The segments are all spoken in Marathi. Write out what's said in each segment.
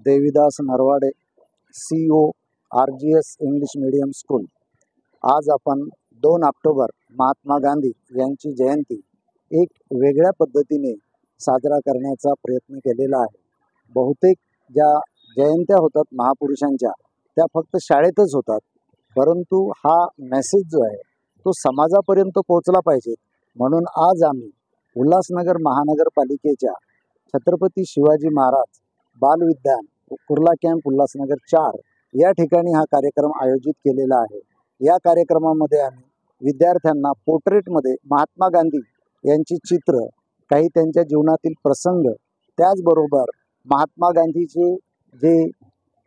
Devidas Narwade, CEO RGS English medium school. आज आपण 2 ऑक्टोबर महात्मा गांधी यांची जयंती एक वेगळ्या पद्धतीने साजरा करण्याचा प्रयत्न केलेला आहे। बहुतेक ज्या जयंत्या होतात महापुरुषांच्या त्या फक्त शाळेतच होतात, परंतु हा मेसेज जो आहे तो समाजापर्यंत पोहोचला पाहिजे, म्हणून आज आम्ही उल्हासनगर महानगरपालिकेच्या छत्रपती शिवाजी महाराज बाल उद्यान कुर्ला कॅम्प उल्हासनगर 4 या ठिकाणी हा कार्यक्रम आयोजित केलेला आहे। या कार्यक्रमामध्ये आम्ही विद्यार्थ्यांना पोर्ट्रेटमध्ये महात्मा गांधी यांची चित्र, काही त्यांच्या जीवनातील प्रसंग, त्याचबरोबर महात्मा गांधीचे जे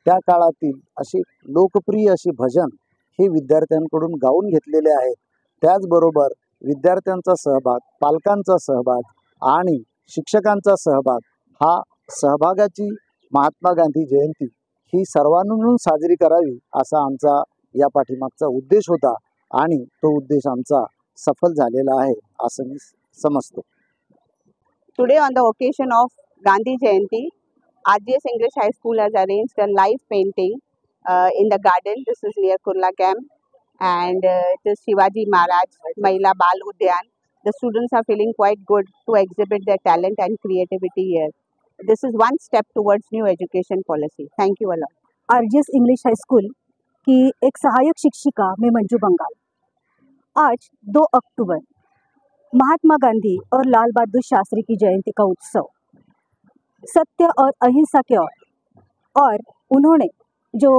त्या काळातील असे लोकप्रिय असे भजन हे विद्यार्थ्यांकडून गाऊन घेतलेले आहेत। त्याचबरोबर विद्यार्थ्यांचा सहभाग, पालकांचा सहभाग आणि शिक्षकांचा सहभाग, हा सहभागाची महात्मा गांधी जयंती ही सर्वांनी मिळून साजरी करावी असा आमचा या पाठीमागचा उद्देश होता आणि तो उद्देश आमचा सफल झालेला आहे असं मी समजतो। Today on the occasion of Gandhi Jayanti, RGS English High School has arranged a live painting in the garden. This is near Kurla Camp, and it is Shivaji Maharaj Mahila Bal Udyan. The students are feeling quite good to exhibit their talent and creativity here. This is one step towards new education policy. Thank you a lot. RGS English High School की एक सहायक शिक्षिका मैं मंजू बंगाल। आज 2 अक्टूबर महात्मा गांधी और लाल बहादुर शास्त्री की जयंती का उत्सव सत्य और अहिंसा के और उन्होंने जो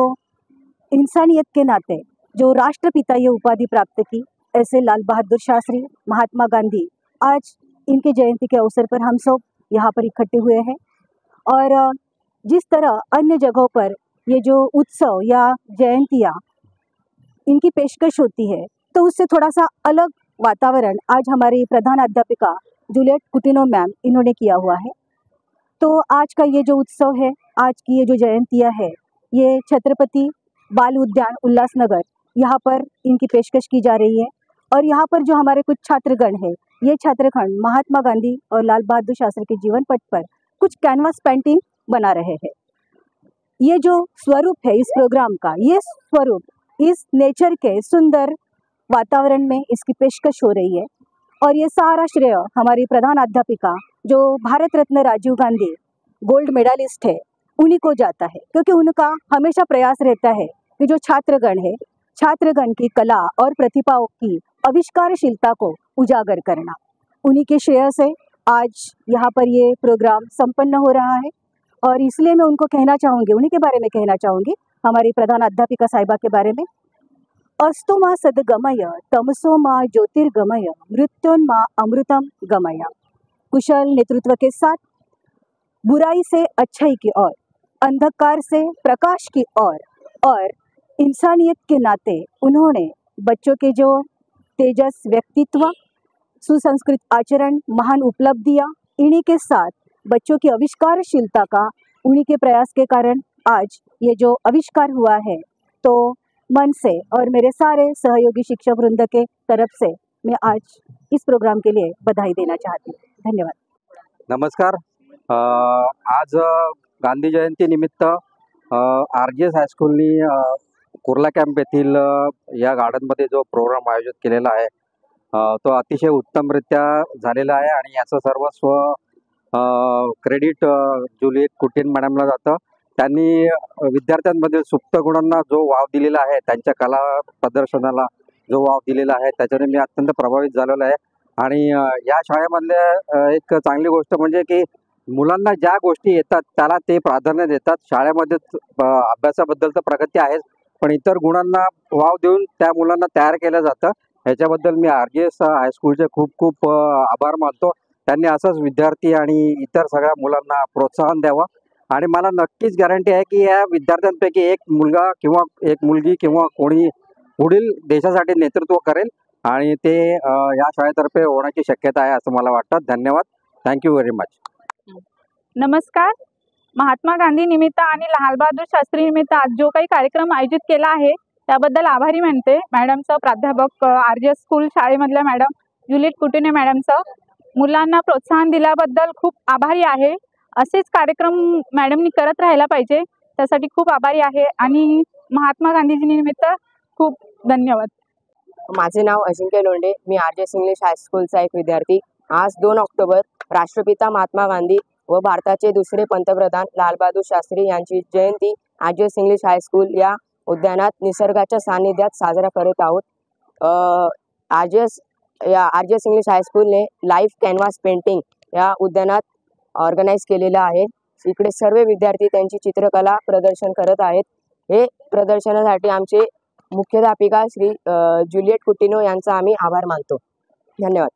इंसानियत के नाते जो राष्ट्रपिता ये उपाधि प्राप्त की, ऐसे लाल बहादुर शास्त्री, महात्मा गांधी, आज इनके जयंती के अवसर पर हम सब यहाँ पर इकट्ठे हुए हैं। और जिस तरह अन्य जगहों पर ये जो उत्सव या जयंतियाँ इनकी पेशकश होती है, तो उससे थोड़ा सा अलग वातावरण आज हमारी प्रधान अध्यापिका जूलियट कुटिनो मैम इन्होंने किया हुआ है। तो आज का ये जो उत्सव है, आज की ये जो जयंतियाँ है, ये छत्रपति बाल उद्यान उल्लासनगर यहाँ पर इनकी पेशकश की जा रही है। और यहाँ पर जो हमारे कुछ छात्रगण हैं, ये छात्रगण महात्मा गांधी और लाल बहादुर शास्त्री के जीवन पट पर कुछ कैनवास पेंटिंग बना रहे हैं। ये जो स्वरूप है इस प्रोग्राम का, ये स्वरूप इस नेचर के सुंदर वातावरण में इसकी पेशकश हो रही है। और ये सारा श्रेय हमारी प्रधान अध्यापिका जो भारत रत्न राजीव गांधी गोल्ड मेडलिस्ट है उन्हीं को जाता है, क्योंकि उनका हमेशा प्रयास रहता है कि जो छात्रगण है, छात्रगण की कला और प्रतिभाओं की आविष्कारशीलता को उजागर करना, उन्हीं के श्रेय से आज यहाँ पर ये प्रोग्राम संपन्न हो रहा है। और इसलिए मैं उनको कहना चाहूँगी, उन्हीं के बारे में कहना चाहूँगी, हमारी प्रधान अध्यापिका साहिबा के बारे में। अस्तु मा सद्गमय तमसो मा ज्योतिर्गमय मृत्योन्मा अमृतम गमय। कुशल नेतृत्व के साथ बुराई से अच्छाई की ओर, अंधकार से प्रकाश की ओर और इंसानियत के नाते उन्होंने बच्चों के जो तेजस व्यक्तित्व, सुसंस्कृत आचरण, महान उपलब्धियाँ, इन्हीं के साथ बच्चों की आविष्कारशीलता का, उन्हीं के प्रयास के कारण आज ये जो आविष्कार हुआ है, तो मन से और मेरे सारे सहयोगी शिक्षक वृंद के तरफ से मैं आज इस प्रोग्राम के लिए बधाई देना चाहती हूँ। धन्यवाद। नमस्कार। आज गांधी जयंती निमित्त RGS हायस्कूलनी कुर्ला कॅम्प येथील या गार्डनमध्ये जो प्रोग्राम आयोजित केलेला आहे तो अतिशय उत्तमरित्या झालेला आहे आणि याचं सर्वस्व क्रेडिट जुलियट कुटिन मॅडमला जातं। त्यांनी विद्यार्थ्यांमधील सुप्त गुणांना जो वाव दिलेला आहे, त्यांच्या कला प्रदर्शनाला जो वाव दिलेला आहे, त्याच्याने मी अत्यंत प्रभावित झालेलो आहे। आणि या शाळेमधल्या एक चांगली गोष्ट म्हणजे की मुलांना ज्या गोष्टी येतात त्याला ते प्राधान्य देतात। शाळेमध्ये अभ्यासाबद्दल तर प्रगती आहेच, पण इतर गुणांना वाव देऊन त्या मुलांना तयार केलं जातं। ह्याच्याबद्दल मी RGS हायस्कूलचे खूप खूप आभार मानतो। त्यांनी असंच विद्यार्थी आणि इतर सगळ्या मुलांना प्रोत्साहन द्यावं आणि मला नक्कीच गॅरंटी आहे की या विद्यार्थ्यांपैकी एक मुलगा किंवा एक मुलगी किंवा कोणी पुढील देशासाठी नेतृत्व करेल आणि ते या शाळेतर्फे होण्याची शक्यता आहे असं मला वाटतं। धन्यवाद। Thank you very much. नमस्कार। महात्मा गांधी निमित्त आणि लाल बहादूर शास्त्री निमित्त आज जो काही कार्यक्रम आयोजित केला आहे त्याबद्दल आभारी मानते मॅडमचं, प्राध्यापक RGS स्कूल शाळेमधल्या मॅडम जुलियट कुटिने मॅडमचं। मुलांना प्रोत्साहन दिल्याबद्दल खूप आभारी आहे। असेच कार्यक्रम मॅडमनी करत राहायला पाहिजे. त्यासाठी खूप आभारी आहे आणि महात्मा गांधीजी निमित्त खूप धन्यवाद. माझे नाव अजिंक्य लोंढे. मी आरजेएस इंग्लिश हायस्कूलचा एक विद्यार्थी. आज 2 ऑक्टोबर राष्ट्रपिता महात्मा गांधी व भारताचे दुसरे पंतप्रधान लालबहादूर शास्त्री यांची जयंती आरजेएस इंग्लिश हायस्कूल या उद्यानात निसर्गाच्या सानिध्यात साजरा करत आहोत. आरजेएस इंग्लिश हायस्कूलने लाईव्ह कॅनव्हास पेंटिंग या उद्यानात ऑर्गनाईज केलेलं आहे. इकडे सर्व विद्यार्थी त्यांची चित्रकला प्रदर्शन करत आहेत. हे प्रदर्शनासाठी आमचे मुख्याध्यापिका श्री ज्युलियट कुटिनो यांचा आम्ही आभार मानतो. धन्यवाद.